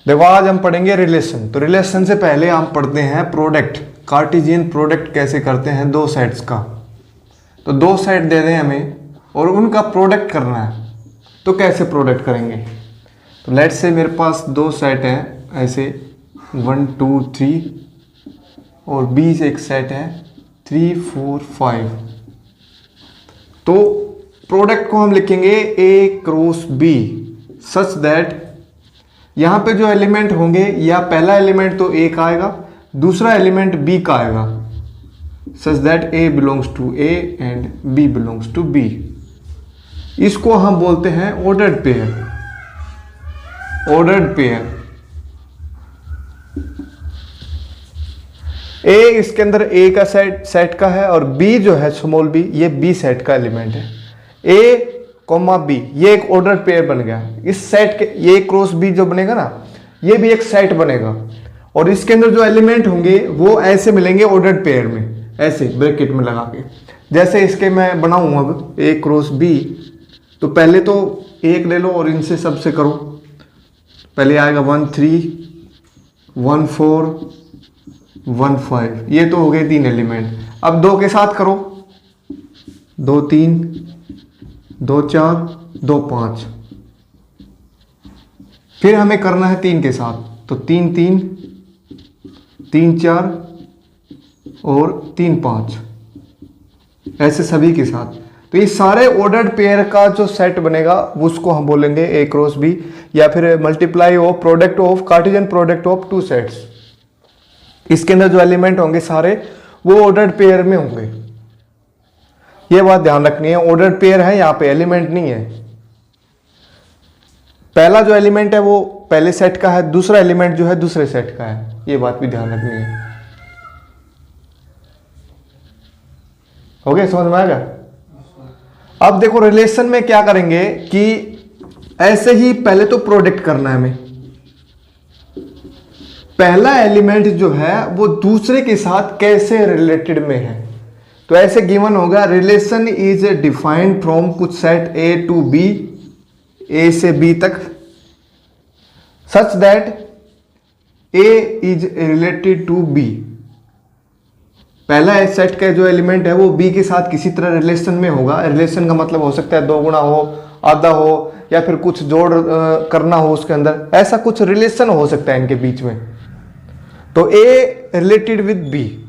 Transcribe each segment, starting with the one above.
देखो आज हम पढ़ेंगे रिलेशन। तो रिलेशन से पहले हम पढ़ते हैं प्रोडक्ट, कार्टेशियन प्रोडक्ट कैसे करते हैं दो सेट्स का। तो दो सेट दे दें हमें और उनका प्रोडक्ट करना है, तो कैसे प्रोडक्ट करेंगे। तो लेट्स से मेरे पास दो सेट हैं ऐसे 1 2 3 और बी से एक सेट है 3 4 5। तो प्रोडक्ट को हम लिखेंगे ए क्रॉस बी सच दैट यहाँ पे जो एलिमेंट होंगे या पहला एलिमेंट तो ए का आएगा, दूसरा एलिमेंट बी का आएगा, such that A belongs to A and B belongs to B. इसको हम बोलते हैं ordered pair. Ordered pair A इसके अंदर ए का सेट का है और बी जो है स्मॉल बी ये बी सेट का एलिमेंट है। ए कॉमा बी ये एक ऑर्डर पेयर बन गया। इस सेट के ये क्रॉस बी जो बनेगा ना ये भी एक सेट बनेगा और इसके अंदर जो एलिमेंट होंगे वो ऐसे मिलेंगे ऑर्डर्ड पेयर में, ऐसे ब्रैकेट में लगा के। जैसे इसके मैं बनाऊं अब ए क्रॉस बी, तो पहले तो एक ले लो और इनसे सबसे करो। पहले आएगा 1 3 1 4 1 5, ये तो हो गए 3 एलिमेंट। अब दो के साथ करो, 2 3 2 4 2 5। फिर हमें करना है 3 के साथ, तो 3 3 3 4 और 3 5, ऐसे सभी के साथ। तो ये सारे ऑर्डर्ड पेयर का जो सेट बनेगा उसको हम बोलेंगे ए क्रॉस बी, या फिर multiply of product of Cartesian product of two sets. इसके अंदर जो एलिमेंट होंगे सारे वो ऑर्डर्ड पेयर में होंगे, ये बात ध्यान रखनी है। ऑर्डर्ड पेयर है, यहाँ पे एलिमेंट नहीं है। पहला जो एलिमेंट है वो पहले सेट का है, दूसरा एलिमेंट जो है दूसरे सेट का है, ये बात भी ध्यान रखनी है। हो गया, समझ में आएगा। अब देखो रिलेशन में क्या करेंगे कि ऐसे ही पहले तो प्रोडक्ट करना है हमें। पहला एलिमेंट जो है वो दूसरे के साथ कैसे रिलेटेड में है, तो ऐसे गिवन होगा रिलेशन इज डिफाइंड फ्रॉम कुछ set A to B, A से बी तक, such that A is related to B. पहला सेट का जो एलिमेंट है वो बी के साथ किसी तरह रिलेशन में होगा। रिलेशन का मतलब हो सकता है 2 गुना हो, आधा हो, या फिर कुछ जोड़ करना हो उसके अंदर, ऐसा कुछ रिलेशन हो सकता है इनके बीच में। तो ए रिलेटेड विद बी।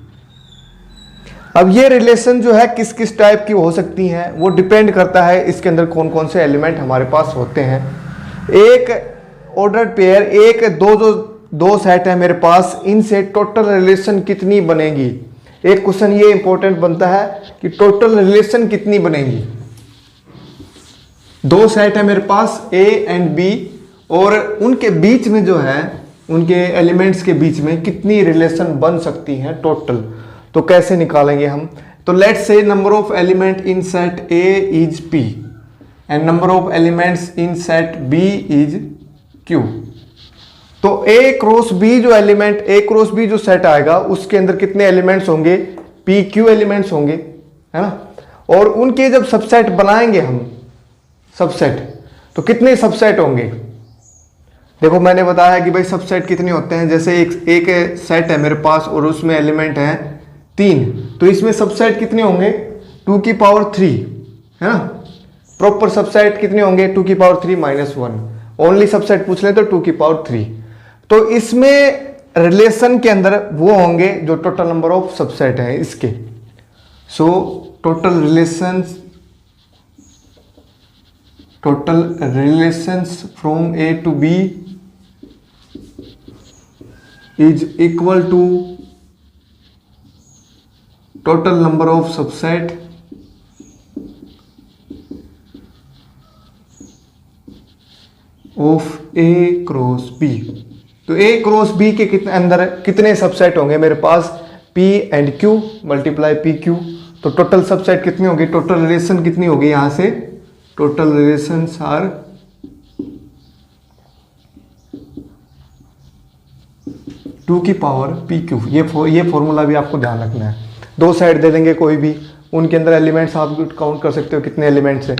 अब ये रिलेशन जो है किस किस टाइप की हो सकती हैं वो डिपेंड करता है इसके अंदर कौन कौन से एलिमेंट हमारे पास होते हैं। एक ऑर्डर्ड पेयर, एक दो सेट है मेरे पास, इनसे टोटल रिलेशन कितनी बनेगी। एक क्वेश्चन ये इंपॉर्टेंट बनता है कि टोटल रिलेशन कितनी बनेगी। दो सेट है मेरे पास ए एंड बी, और उनके बीच में जो है उनके एलिमेंट्स के बीच में कितनी रिलेशन बन सकती हैं टोटल। तो कैसे निकालेंगे हम। तो let's say number of element in set A is P and number of elements in set B is Q. तो ए क्रॉस बी जो एलिमेंट, ए क्रॉस बी जो सेट आएगा उसके अंदर कितने एलिमेंट्स होंगे, पी क्यू एलिमेंट्स होंगे, है ना। और उनके जब सबसेट बनाएंगे हम, सबसेट, तो कितने सबसेट होंगे। देखो मैंने बताया कि भाई सबसेट कितने होते हैं। जैसे एक सेट है मेरे पास और उसमें एलिमेंट हैं 3, तो इसमें सबसेट कितने होंगे 2 की पावर 3, है ना। प्रॉपर सबसेट कितने होंगे 2 की पावर 3 माइनस 1। ओनली सबसेट पूछ ले तो 2 की पावर 3। तो इसमें रिलेशन के अंदर वो होंगे जो टोटल नंबर ऑफ सबसेट है इसके। So total relations from A to B is equal to total number of subset of A cross B। तो A क्रॉस B के कितने अंदर कितने सबसेट होंगे मेरे पास, P and Q multiply PQ। तो टोटल सबसेट कितनी होगी, टोटल रिलेशन कितनी होगी, यहां से टोटल रिलेशंस आर 2 की पावर PQ। ये फॉर्मूला भी आपको ध्यान रखना है। दो साइड दे देंगे कोई भी, उनके अंदर एलिमेंट्स आप काउंट कर सकते हो कितने एलिमेंट्स हैं।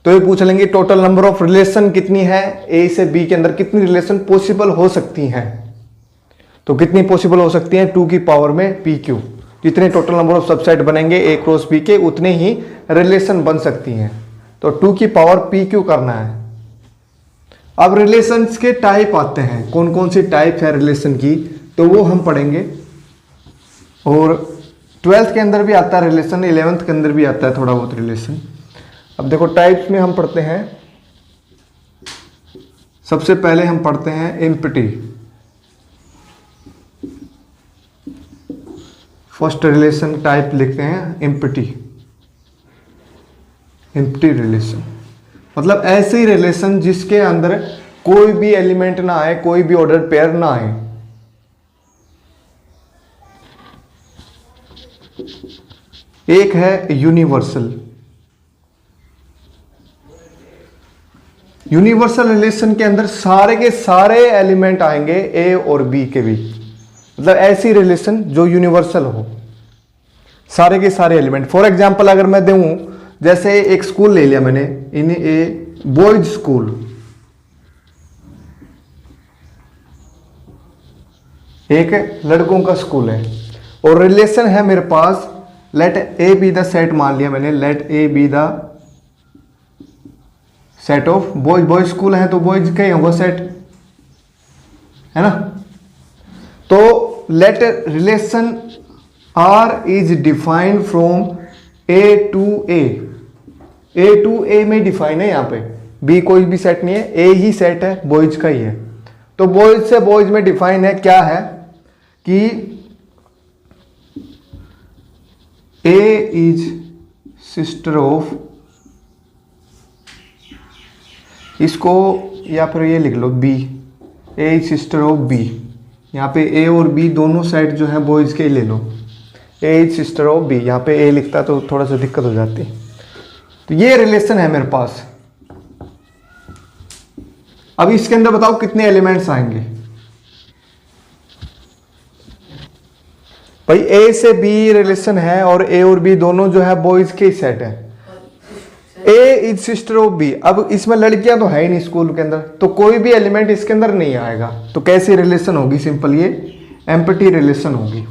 तो ये पूछ लेंगे टोटल नंबर ऑफ रिलेशन कितनी है, ए से बी के अंदर कितनी रिलेशन पॉसिबल हो सकती हैं। तो कितनी पॉसिबल हो सकती हैं, 2 की पावर में पी क्यू, जितने टोटल नंबर ऑफ सबसेट बनेंगे ए क्रॉस बी के उतने ही रिलेशन बन सकती हैं। तो 2 की पावर पी क्यू करना है। अब रिलेशंस के टाइप आते हैं, कौन कौन सी टाइप है रिलेशन की, तो वो हम पढ़ेंगे। और 12th के अंदर भी आता है रिलेशन, 11th के अंदर भी आता है थोड़ा बहुत रिलेशन। अब देखो टाइप्स में हम पढ़ते हैं, सबसे पहले हम पढ़ते हैं एम्प्टी। फर्स्ट रिलेशन टाइप लिखते हैं एम्प्टी। एम्प्टी रिलेशन मतलब ऐसी रिलेशन जिसके अंदर कोई भी एलिमेंट ना आए, कोई भी ऑर्डर पेयर ना आए। एक है यूनिवर्सल। यूनिवर्सल रिलेशन के अंदर सारे के सारे एलिमेंट आएंगे ए और बी के बीच, मतलब ऐसी रिलेशन जो यूनिवर्सल हो, सारे के सारे एलिमेंट। फॉर एग्जांपल अगर मैं दूं, जैसे एक स्कूल ले लिया मैंने, इन ए बॉयज स्कूल, एक लड़कों का स्कूल है और रिलेशन है मेरे पास, let A B the set मान लिया मैंने, let A B the set of boys. Boys school है तो बॉयज का ही होगा सेट, है ना। तो let relation R is defined from A to A. A to A में डिफाइन है, यहां पे बी कोई भी सेट नहीं है, ए ही सेट है, बॉयज का ही है। तो बॉयज से बॉयज में डिफाइन है, क्या है कि ए इज सिस्टर ऑफ, इसको या फिर ये लिख लो B, A is sister of B. यहाँ पे ए और बी दोनों साइड जो है बॉयज के ही ले लो, ए इज सिस्टर ऑफ बी। यहाँ पे ए लिखता तो थोड़ा सा दिक्कत हो जाती। तो ये रिलेशन है मेरे पास। अब इसके अंदर बताओ कितने एलिमेंट्स आएंगे। भाई ए से बी रिलेशन है और ए और बी दोनों जो है बॉयज के ही सेट है। ए इज सिस्टर ऑफ बी, अब इसमें लड़कियां तो है ही नहीं स्कूल के अंदर, तो कोई भी एलिमेंट इसके अंदर नहीं आएगा। तो कैसी रिलेशन होगी, सिंपल ये एम्प्टी रिलेशन होगी।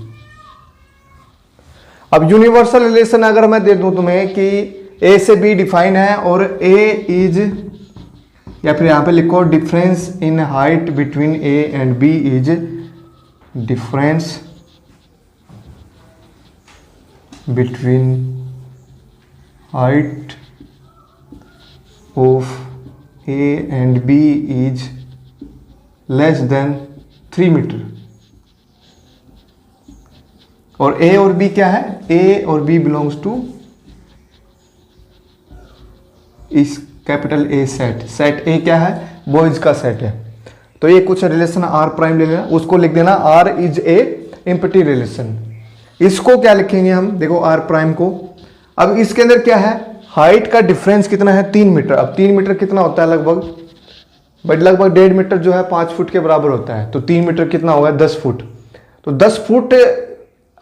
अब यूनिवर्सल रिलेशन अगर मैं दे दूं तुम्हें कि ए से बी डिफाइन है और ए इज, या फिर यहां पे लिखो difference in height between A and B is difference between height of A and B is less than 3 metre. और ए और बी क्या है, ए और बी बिलोंग्स टू इस capital A set. Set A क्या है, बॉयज का set है। तो ये कुछ रिलेशन आर प्राइम ले लेना, उसको लिख देना R is a empty relation. इसको क्या लिखेंगे हम, देखो आर प्राइम को। अब इसके अंदर क्या है, हाइट का डिफरेंस कितना है, 3 मीटर। अब 3 मीटर कितना होता है लगभग, बट लगभग 1.5 मीटर जो है 5 फुट के बराबर होता है। तो 3 मीटर कितना होगा, 10 फुट। तो 10 फुट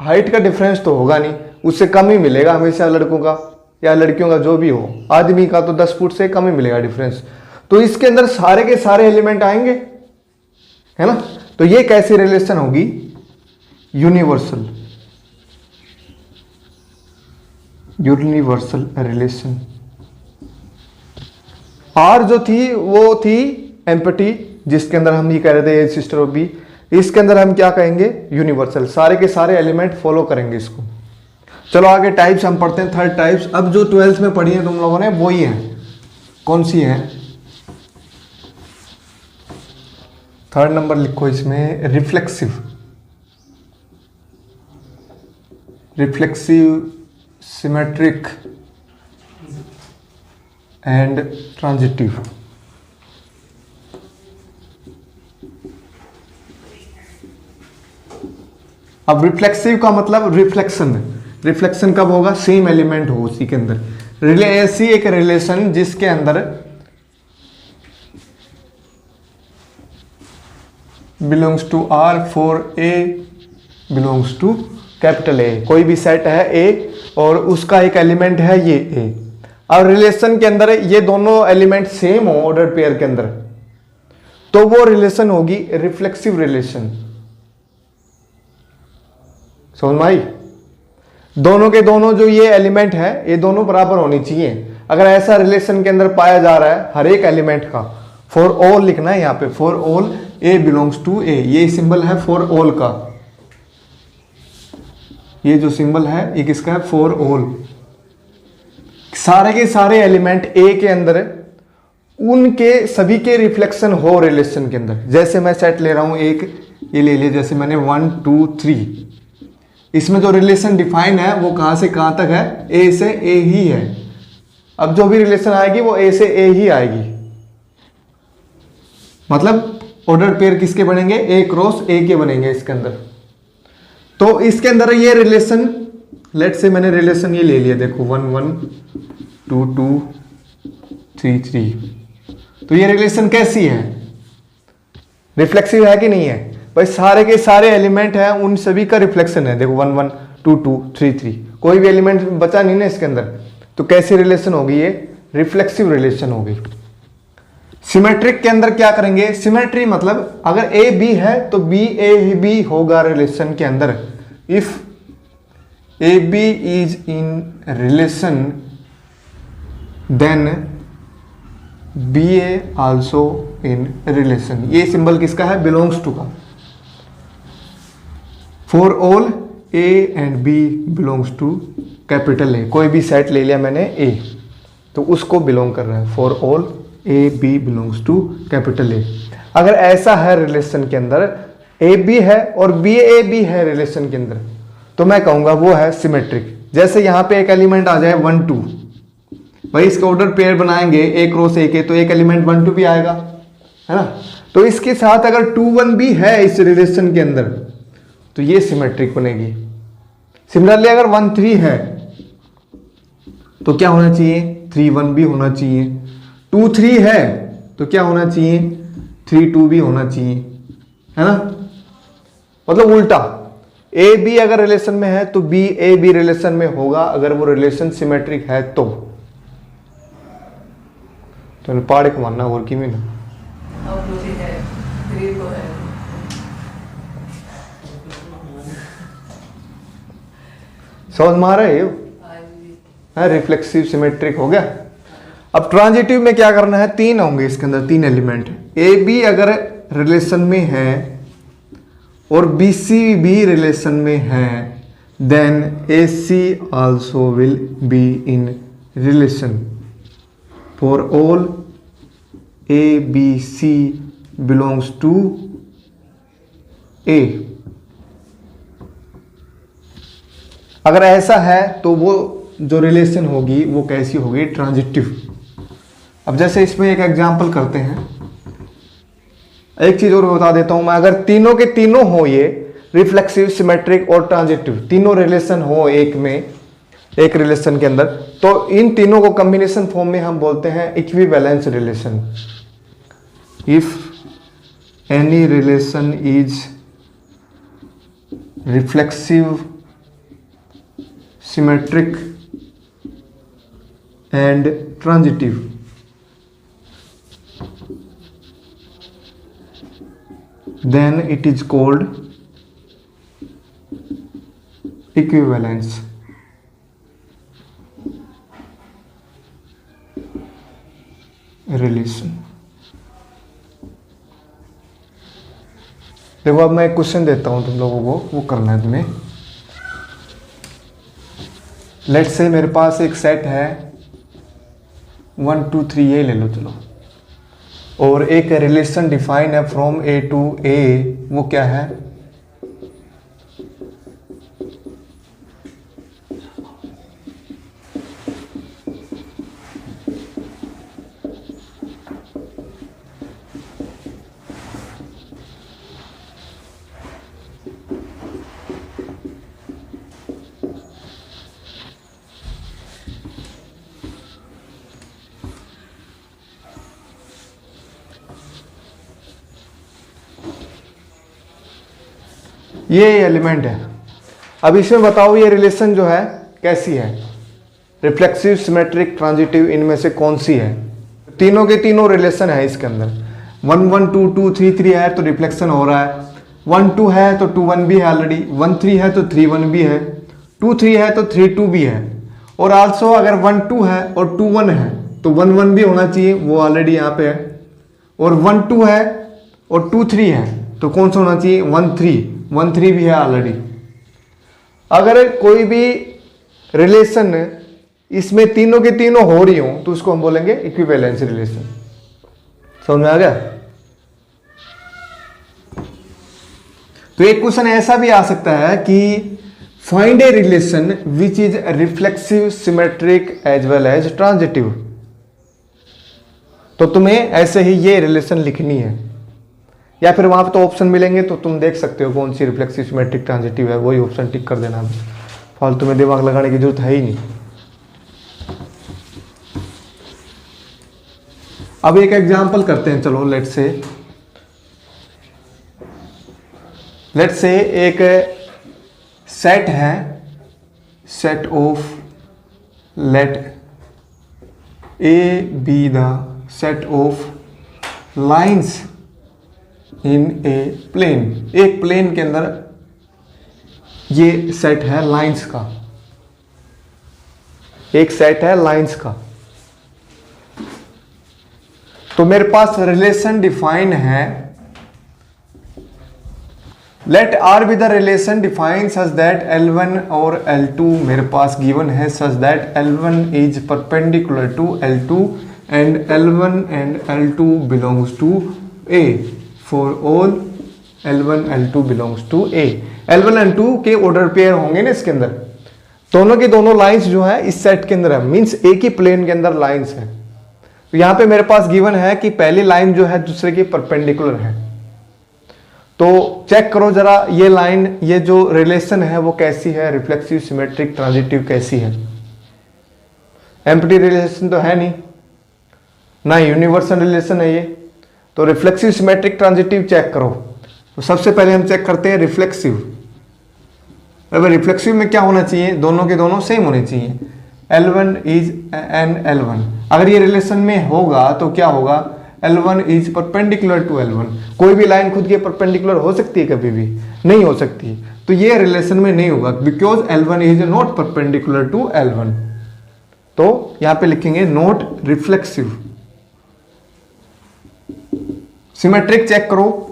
हाइट का डिफरेंस तो होगा नहीं, उससे कम ही मिलेगा हमेशा, लड़कों का या लड़कियों का जो भी हो, आदमी का तो 10 फुट से कम ही मिलेगा डिफरेंस। तो इसके अंदर सारे के सारे एलिमेंट आएंगे, है ना। तो ये कैसी रिलेशन होगी, यूनिवर्सल, यूनिवर्सल रिलेशन। आर जो थी वो थी एम्प्टी, जिसके अंदर हम ये कह रहे थे सिस्टर ऑफ बी। इसके अंदर हम क्या कहेंगे, यूनिवर्सल, सारे के सारे एलिमेंट फॉलो करेंगे इसको। चलो आगे टाइप्स हम पढ़ते हैं, थर्ड टाइप्स। अब जो 12th में पढ़ी है तुम लोगों ने वो ही है, कौन सी है, थर्ड नंबर लिखो इसमें, reflexive. Reflexive, symmetric and transitive. अब रिफ्लेक्सिव का मतलब रिफ्लेक्शन। रिफ्लेक्शन कब होगा, सेम एलिमेंट हो उसी के अंदर। ऐसी एक रिलेशन जिसके अंदर belongs to R for A belongs to capital A. कोई भी सेट है ए और उसका एक एलिमेंट है ये ए, और रिलेशन के अंदर ये दोनों एलिमेंट सेम हो ऑर्डर पेयर के अंदर, तो वो रिलेशन होगी रिफ्लेक्सिव रिलेशन। समझ में आई? दोनों के दोनों जो ये एलिमेंट है ये दोनों बराबर होनी चाहिए। अगर ऐसा रिलेशन के अंदर पाया जा रहा है हर एक एलिमेंट का, फॉर ऑल लिखना है यहाँ पे, for all A belongs to A, ये सिंबल है फॉर ऑल का, ये जो सिंबल है ये किसका है? For all. सारे के सारे एलिमेंट ए के अंदर उनके सभी के रिफ्लेक्शन हो रिलेशन के अंदर। जैसे मैं सेट ले रहा हूं एक, ये ले लिया, जैसे मैंने 1 2 3, इसमें जो रिलेशन डिफाइन है वो कहां से कहां तक है? ए से ए ही है। अब जो भी रिलेशन आएगी वो ए से ए ही आएगी, मतलब ऑर्डर पेयर किसके बनेंगे? ए क्रॉस ए के बनेंगे इसके अंदर। तो इसके अंदर ये रिलेशन, लेट से मैंने रिलेशन ये ले लिया, देखो 1 1 2 2 3 3, तो ये रिलेशन कैसी है? रिफ्लेक्सिव है कि नहीं है? भाई सारे के सारे एलिमेंट हैं उन सभी का रिफ्लेक्शन है। देखो 1 1 2 2 3 3, कोई भी एलिमेंट बचा नहीं ना इसके अंदर, तो कैसी रिलेशन होगी? ये रिफ्लेक्सिव रिलेशन होगी। सिमेट्रिक के अंदर क्या करेंगे? सिमेट्री मतलब अगर ए बी है तो बी ए बी होगा रिलेशन के अंदर। If A B is in relation then B A also in relation. ये सिंबल किसका है? बिलोंग्स टू का। For all A and B belongs to capital A, कोई भी सेट ले लिया मैंने ए, तो उसको बिलोंग कर रहा है। For all A B belongs to capital A. अगर ऐसा है रिलेशन के अंदर, ए बी है और बी ए बी है रिलेशन के अंदर, तो मैं कहूंगा वो है सिमेट्रिक। जैसे यहां पे एक एलिमेंट आ जाए 1 2, भाई इसके ऑर्डर पेयर बनाएंगे ए क्रॉस ए के, तो एक एलिमेंट 1 2 भी आएगा, है ना? तो इसके साथ अगर 2 1 भी है इस रिलेशन के अंदर, तो ये सिमेट्रिक बनेगी। सिमिलरली अगर 1 3 है तो क्या होना चाहिए? 3 1 भी होना चाहिए। 2 3 है तो क्या होना चाहिए? 3 2 भी होना चाहिए, है ना? मतलब उल्टा, ए बी अगर रिलेशन में है तो बी ए बी रिलेशन में होगा, अगर वो रिलेशन सिमेट्रिक है तो पहाड़ को मानना और की भी ना। समझ में आ रहे हो? रिफ्लेक्सिव सिमेट्रिक हो गया। अब ट्रांजिटिव में क्या करना है? 3 होंगे इसके अंदर, 3 एलिमेंट। ए बी अगर रिलेशन में है और बी सी भी रिलेशन में है, then A C also will be in relation. For all A B C belongs to A. अगर ऐसा है तो वो जो रिलेशन होगी वो कैसी होगी? ट्रांजिटिव। अब जैसे इसमें एक एग्जांपल करते हैं, एक चीज और बता देता हूं मैं, अगर तीनों के तीनों हो ये रिफ्लेक्सिव सिमेट्रिक और ट्रांजिटिव, तीनों रिलेशन हो एक में, एक रिलेशन के अंदर, तो इन तीनों को कॉम्बिनेशन फॉर्म में हम बोलते हैं equivalence relation. If any relation is reflexive symmetric and transitive, then it is called equivalence relation। देखो अब मैं एक क्वेश्चन देता हूं तुम लोगों को, वो करना है तुम्हें। लेट्स से मेरे पास एक सेट है 1 2 3, ये ले लो चलो, और एक रिलेशन डिफाइन है फ्रॉम ए टू ए, वो क्या है? ये एलिमेंट है। अब इसमें बताओ ये रिलेशन जो है कैसी है? रिफ्लेक्सिव, सिमेट्रिक, ट्रांजिटिव, इनमें से कौन सी है? तीनों के तीनों रिलेशन है इसके अंदर। 1 1 2 2 3 3 है तो रिफ्लेक्शन हो रहा है, 1 2 है तो 2 1 भी है ऑलरेडी, 1 3 है तो 3 1 भी है, 2 3 है तो 3 2 भी है, और आल्सो अगर 1 2 है और 2 1 है तो 1 1 भी होना चाहिए, वो ऑलरेडी यहाँ पे है, और 1 2 है और 2 3 है तो कौन सा होना चाहिए? 1 3 भी है ऑलरेडी। अगर कोई भी रिलेशन इसमें तीनों के तीनों हो रही हो तो उसको हम बोलेंगे इक्विवेलेंस रिलेशन। समझ में आ गया? तो एक क्वेश्चन ऐसा भी आ सकता है कि find a relation which is reflexive, symmetric as well as transitive. तो तुम्हें ऐसे ही ये रिलेशन लिखनी है, या फिर वहां पे तो ऑप्शन मिलेंगे तो तुम देख सकते हो कौन सी रिफ्लेक्सिव, सिमेट्रिक, ट्रांजिटिव है, वही ऑप्शन टिक कर देना। फालतू में दिमाग लगाने की जरूरत है ही नहीं। अब एक एग्जांपल करते हैं, चलो लेट्स से एक सेट है, set of, let A B the set of lines in a plane. एक प्लेन के अंदर ये सेट है लाइंस का, एक सेट है लाइंस का। तो मेरे पास रिलेशन डिफाइन है, let R be the relation define such that L1 और L2 मेरे पास गिवन है, such that L1 is perpendicular to L2 and L1 and L2 belongs to A for all L1 L2 belongs to A। L1 L2 के order pair होंगे ना इसके अंदर, दोनों के दोनों लाइंस जो है इस सेट के अंदर है, मींस एक ही प्लेन के अंदर लाइंस है। तो यहां पे मेरे पास गिवन है कि पहली लाइन जो है दूसरे के परपेंडिकुलर है। तो चेक करो जरा ये लाइन, ये जो रिलेशन है वो कैसी है, रिफ्लेक्सिव, सिमेट्रिक, ट्रांजिटिव कैसी है? एम्प्टी रिलेशन तो है नहीं ना, यूनिवर्सल रिलेशन है ये। तो रिफ्लेक्सिव, सिमेट्रिक, ट्रांजिटिव चेक करो। तो सबसे पहले हम चेक करते हैं रिफ्लेक्सिव। अब रिफ्लेक्सिव में क्या होना चाहिए? दोनों के दोनों सेम होने चाहिए, L1 इज एन L1। अगर ये रिलेशन में होगा तो क्या होगा? L1 is perpendicular to L1। कोई भी लाइन खुद के परपेंडिकुलर हो सकती है? कभी भी नहीं हो सकती। तो ये रिलेशन में नहीं होगा, because L1 is not perpendicular to L1। तो यहां पे लिखेंगे नॉट रिफ्लेक्सिव। सिमेट्रिक चेक करो,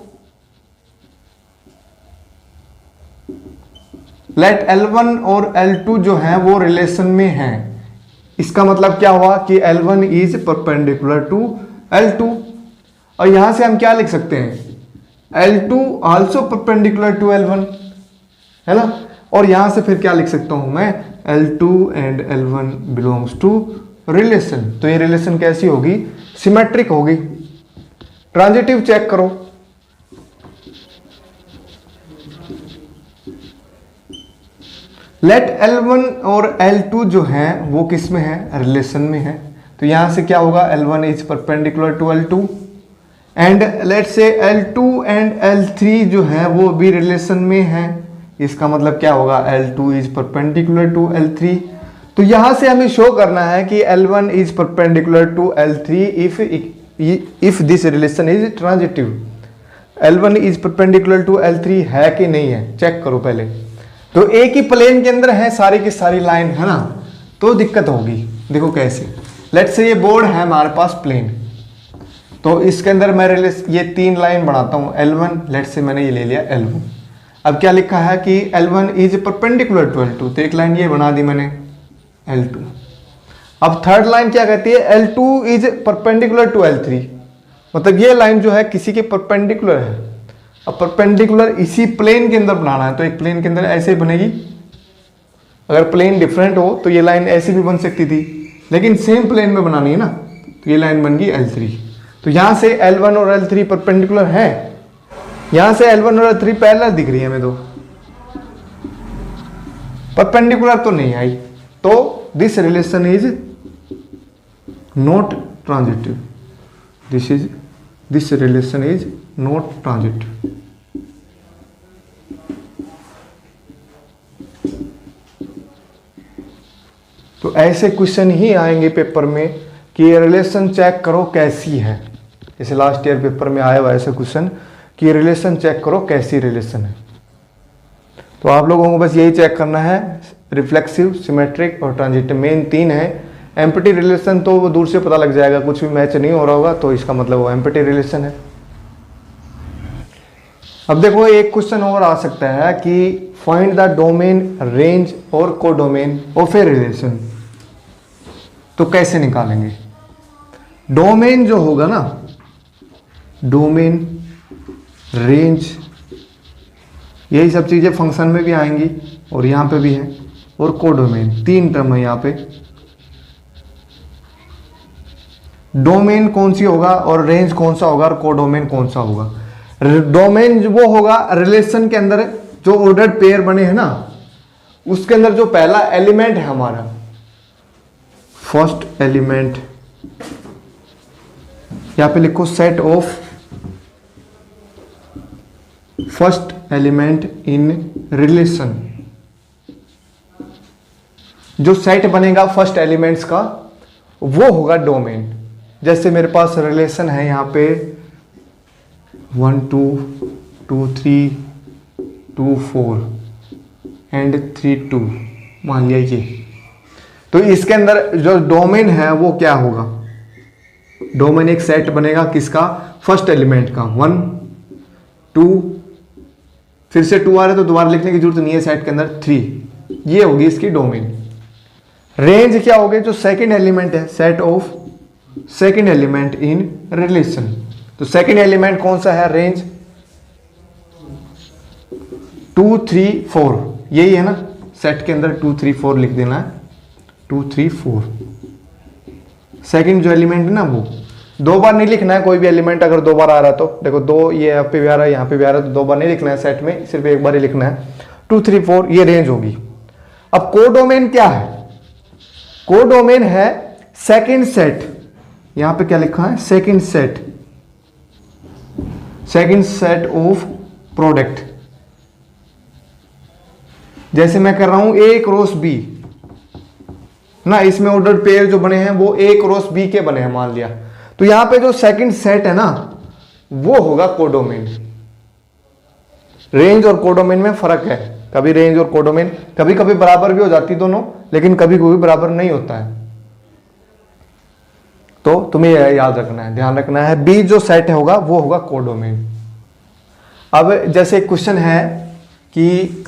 लेट L1 और L2 जो है वो रिलेशन में है। इसका मतलब क्या हुआ कि L1 is perpendicular to L2, और यहां से हम क्या लिख सकते हैं? L2 also perpendicular to L1, है ना। और यहां से फिर क्या लिख सकता हूं मैं? L2 and L1 belongs to relation. तो ये रिलेशन कैसी होगी? सिमेट्रिक होगी। ट्रांजिटिव चेक करो, लेट L1 और L2 जो है वो किस में है? रिलेशन में है। तो यहां से क्या होगा? L1 is perpendicular to L2 and let say L2 and L3 जो है वो भी रिलेशन में है। इसका मतलब क्या होगा? L2 is perpendicular to L3। तो यहां से हमें शो करना है कि L1 is perpendicular to L3 if this relation is transitive. L1 is perpendicular to L3 है कि नहीं है? चेक करो पहले। तो एक ही प्लेन के अंदर है सारी की सारी लाइन, है ना, तो दिक्कत होगी। देखो कैसे, लेट से ये बोर्ड है हमारे पास प्लेन, तो इसके अंदर मैं ये तीन लाइन बनाता हूं L1, लेट से मैंने ये ले लिया L1। अब क्या लिखा है कि L1 is perpendicular to L2, तो एक लाइन ये बना दी मैंने L2। अब थर्ड लाइन क्या कहती है? L2 is perpendicular to L3, मतलब ये लाइन जो है किसी के परपेंडिकुलर है। अब परपेंडिकुलर इसी प्लेन के अंदर बनाना है, तो एक प्लेन के अंदर ऐसे ही बनेगी। अगर प्लेन डिफरेंट हो तो ये लाइन ऐसी भी बन सकती थी, लेकिन सेम प्लेन में बनानी है ना, तो ये लाइन बन गई L3। तो यहां से L1 और L3 परपेंडिकुलर है, यहां से L1 और L3 पैरेलल दिख रही है हमें, तो परपेंडिकुलर तो नहीं आई। तो this relation is not transitive, this relation is not transitive. तो तो ऐसे क्वेश्चन ही आएंगे पेपर में कि ये रिलेशन चेक करो कैसी है। जैसे लास्ट ईयर पेपर में आया हुआ ऐसे क्वेश्चन कि रिलेशन चेक करो कैसी रिलेशन है। तो आप लोगों को बस यही चेक करना है, रिफ्लेक्सिव, सिमेट्रिक और ट्रांजिटिव, मेन 3 है। एम्प्टी रिलेशन तो वो दूर से पता लग जाएगा, कुछ भी मैच नहीं हो रहा होगा तो इसका मतलब वो एम्प्टी रिलेशन है। अब देखो एक क्वेश्चन और आ सकता है कि फाइंड द डोमेन, रेंज और कोडोमेन ऑफ ए रिलेशन। तो कैसे निकालेंगे? डोमेन जो होगा ना, डोमेन, रेंज, यही सब चीजें फंक्शन में भी आएंगी और यहां पे भी है, और कोडोमेन, 3 टर्म है यहां पे। डोमेन कौन सी होगा और रेंज कौन सा होगा और कोडोमेन कौन सा होगा? डोमेन वो होगा रिलेशन के अंदर जो ऑर्डर्ड पेयर बने हैं ना, उसके अंदर जो पहला एलिमेंट है हमारा, फर्स्ट एलिमेंट, यहां पे लिखो set of first element in relation. जो सेट बनेगा फर्स्ट एलिमेंट्स का वो होगा डोमेन। जैसे मेरे पास रिलेशन है यहां पे 1 2 2 3 2 4 एंड 3 2, मान लिया ये। तो इसके अंदर जो डोमेन है वो क्या होगा? डोमेन एक सेट बनेगा किसका? फर्स्ट एलिमेंट का। 1 2, फिर से 2 आ रहा है तो दोबारा लिखने की जरूरत नहीं है, सेट के अंदर 3, ये होगी इसकी डोमेन। रेंज क्या होगी? जो सेकंड एलिमेंट है, set of second element in relation. तो सेकंड एलिमेंट कौन सा है? रेंज 2 3 4, यही है ना, सेट के अंदर 2 3 4 लिख देना है, 2 3 4। सेकंड जो एलिमेंट है ना वो 2 बार नहीं लिखना है, कोई भी एलिमेंट अगर 2 बार आ रहा है तो देखो 2 ये यहाँ पे भी आ रहा है, यहाँ पे भी आ रहा है, तो 2 बार नहीं लिखना है सेट में, सिर्फ एक बार ही लिखना है। 2 3 4 ये रेंज होगी। अब कोडोमेन क्या है? कोडोमेन है सेकंड सेट, यहां पे क्या लिखा है? Second set, second set of product. जैसे मैं कर रहा हूं A क्रॉस B ना, इसमें ऑर्डर पेयर जो बने हैं वो A क्रॉस B के बने हैं मान लिया, तो यहां पे जो सेकंड सेट है ना वो होगा कोडोमेन। रेंज और कोडोमेन में फर्क है, कभी रेंज और कोडोमेन कभी कभी बराबर भी हो जाती दोनों, लेकिन कभी कभी बराबर नहीं होता है। तो तुम्हें यह याद रखना है, ध्यान रखना है, बी जो सेट होगा वो होगा कोडोमेन। अब जैसे क्वेश्चन है कि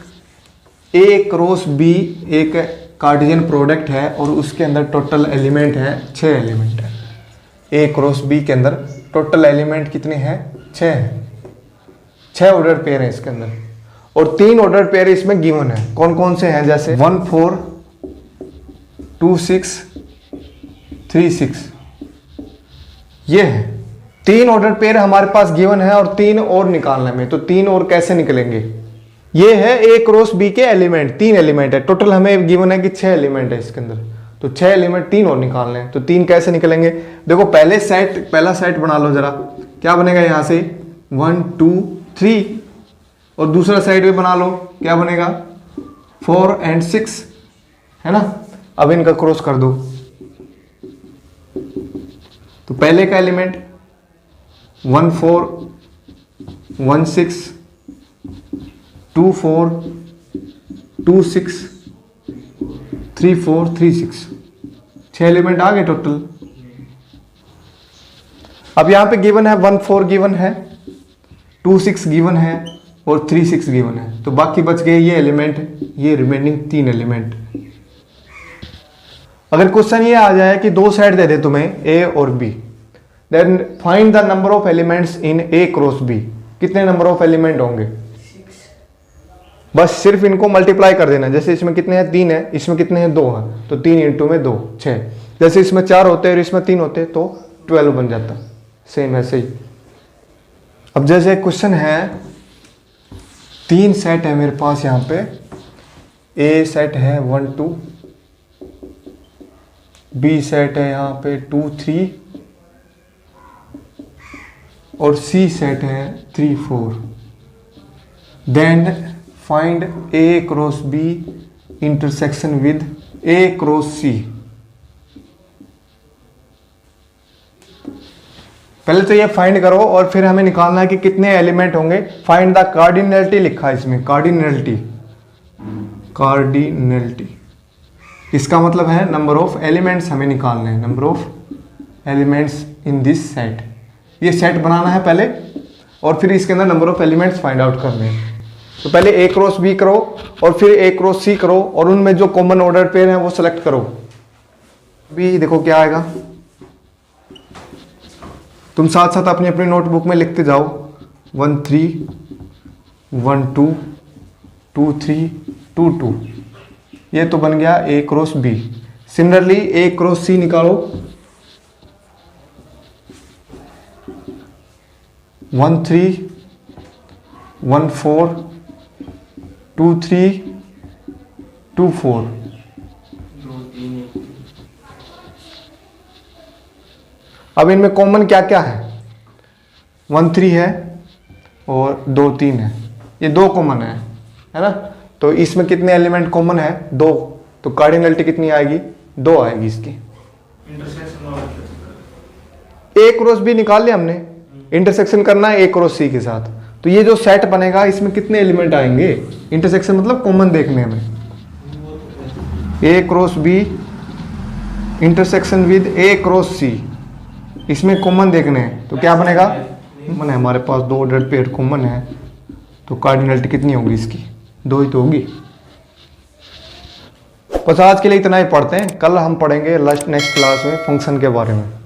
ए क्रॉस बी एक कार्टेशियन प्रोडक्ट है और उसके अंदर टोटल एलिमेंट है 6 एलिमेंट है। ए क्रॉस बी के अंदर टोटल एलिमेंट कितने हैं? 6 है। 6 ऑर्डर पेयर है इसके अंदर और 3 ऑर्डर पेयर इसमें गिवन है। कौन कौन से हैं? जैसे 1 4 2 6 3 6, ये है 3 ऑर्डर पेयर हमारे पास गिवन है और 3 और निकालने में। तो 3 और कैसे निकलेंगे? ये है ए क्रॉस बी के एलिमेंट, 3 एलिमेंट है टोटल, हमें गिवन है कि 6 एलिमेंट है इसके अंदर, तो 6 एलिमेंट 3 और निकालने हैं। तो 3 कैसे निकलेंगे? देखो पहला सेट बना लो जरा, क्या बनेगा यहां से? 1 2 3, और दूसरा साइड भी बना लो, क्या बनेगा? 4 और 6, है ना। अब इनका क्रॉस कर दो, तो पहले का एलिमेंट 1 4 1 6 2 4 2 6 3 4 3 6, 6 एलिमेंट आ गए टोटल। अब यहां पे गिवन है 1 4 गिवन है, 2 6 गिवन है और 3 6 गिवन है, तो बाकी बच गए ये एलिमेंट, ये रिमेनिंग 3 एलिमेंट। अगर क्वेश्चन ये आ जाए कि 2 सेट दे दे तुम्हें ए और B, then find the number of elements in A cross B, कितने नंबर ऑफ एलिमेंट होंगे? 6। बस सिर्फ इनको मल्टीप्लाई कर देना। जैसे इसमें कितने हैं? 3 है, इसमें कितने हैं? 2 हैं, तो 3 इंटू में 2 6। जैसे इसमें 4 होते और इसमें 3 होते तो 12 बन जाता, सेम ऐसे ही। अब जैसे क्वेश्चन है 3 सेट है मेरे पास, यहाँ पे ए सेट है 1 2, बी सेट है यहाँ पे 2 3 और सी सेट है 3 4। Then find A cross B intersection with A cross C. पहले तो ये फाइंड करो और फिर हमें निकालना है कि कितने एलिमेंट होंगे। फाइंड द कार्डिनलिटी लिखा है इसमें, कार्डिनलिटी, कार्डिनलिटी इसका मतलब है नंबर ऑफ एलिमेंट्स हमें निकालने हैं, number of elements in this set. ये सेट बनाना है पहले और फिर इसके अंदर number of elements find out करने हैं। तो पहले ए क्रॉस बी करो और फिर ए क्रॉस सी करो और उनमें जो कॉमन ऑर्डर पेयर है वो सेलेक्ट करो। अभी देखो क्या आएगा, तुम साथ साथ अपनी अपनी नोटबुक में लिखते जाओ। 1 3 1 2 2 3 2 2। ये तो बन गया ए क्रॉस बी। सिमिलरली ए क्रॉस सी निकालो। 1 3 1 4 2 3 2 4। अब इनमें कॉमन क्या क्या है? 1 3 है और 2 3 है, ये 2 कॉमन है ना। तो इसमें कितने एलिमेंट कॉमन है? 2। तो कार्डिनलिटी कितनी आएगी? 2 आएगी इसकी। ए क्रॉस बी निकाल लिया हमने, इंटरसेक्शन करना है ए क्रॉस सी के साथ। तो ये जो सेट बनेगा इसमें कितने एलिमेंट आएंगे? इंटरसेक्शन मतलब कॉमन देखने में। A cross B intersection with A cross C, इसमें कॉमन देखने हैं। तो क्या बनेगा? कॉमन है हमारे पास, 2 ऑर्डर पेयर कॉमन है। तो कार्डिनलिटी कितनी होगी इसकी? 2 ही तो होगी। बस आज के लिए इतना ही पढ़ते हैं, कल हम पढ़ेंगे नेक्स्ट क्लास में फंक्शन के बारे में।